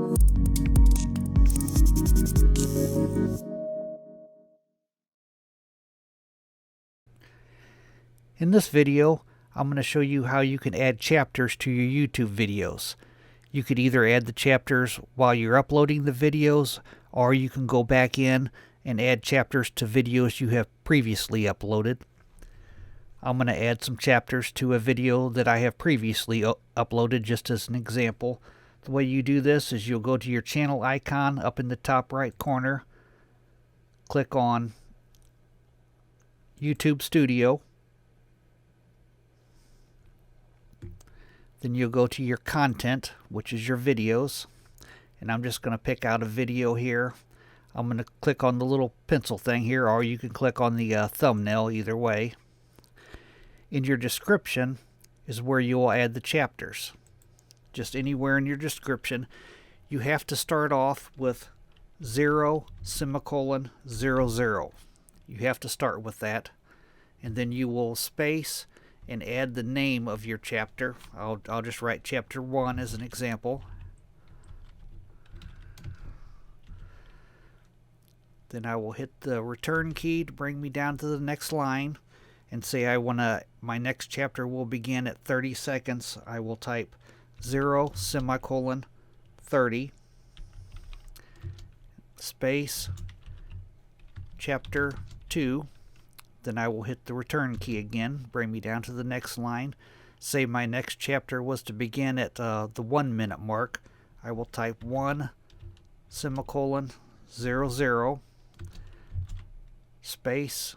In this video, I'm going to show you how you can add chapters to your YouTube videos. You could either add the chapters while you're uploading the videos, or you can go back in and add chapters to videos you have previously uploaded. I'm going to add some chapters to a video that I have previously uploaded just as an example. The way you do this is you'll go to your channel icon up in the top right corner, click on YouTube Studio, then you'll go to your content, which is your videos, and I'm just going to pick out a video here. I'm going to click on the little pencil thing here, or you can click on the thumbnail, either way. In your description is where you will add the chapters. Just anywhere in your description, you have to start off with 0, semicolon, 00. You have to start with that, and then you will space and add the name of your chapter. I'll just write chapter 1 as an example. Then I will hit the return key to bring me down to the next line and say my next chapter will begin at 30 seconds. I will type 0, semicolon, 30, space, chapter 2. Then I will hit the return key again, bring me down to the next line. Say my next chapter was to begin at the 1 minute mark. I will type 1, semicolon, 00, space,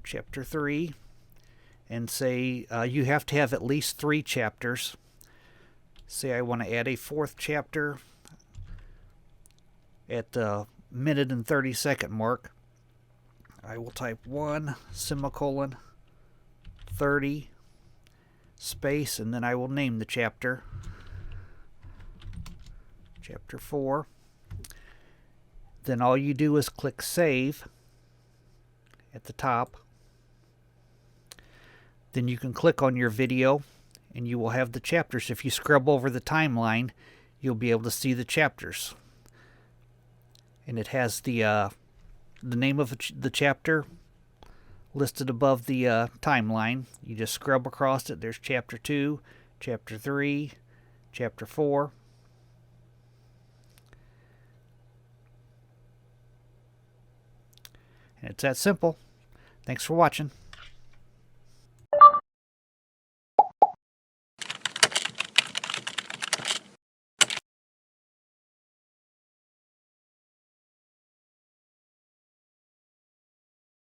chapter 3, and say you have to have at least 3 chapters. Say I want to add a 4th chapter at the minute and 30 second mark. I will type 1, semicolon, 30, space, and then I will name the chapter. Chapter 4. Then all you do is click Save at the top. Then you can click on your video and you will have the chapters. If you scrub over the timeline, you'll be able to see the chapters. And it has the name of the chapter listed above the timeline. You just scrub across it. There's chapter 2, chapter 3, chapter 4. And it's that simple. Thanks for watching.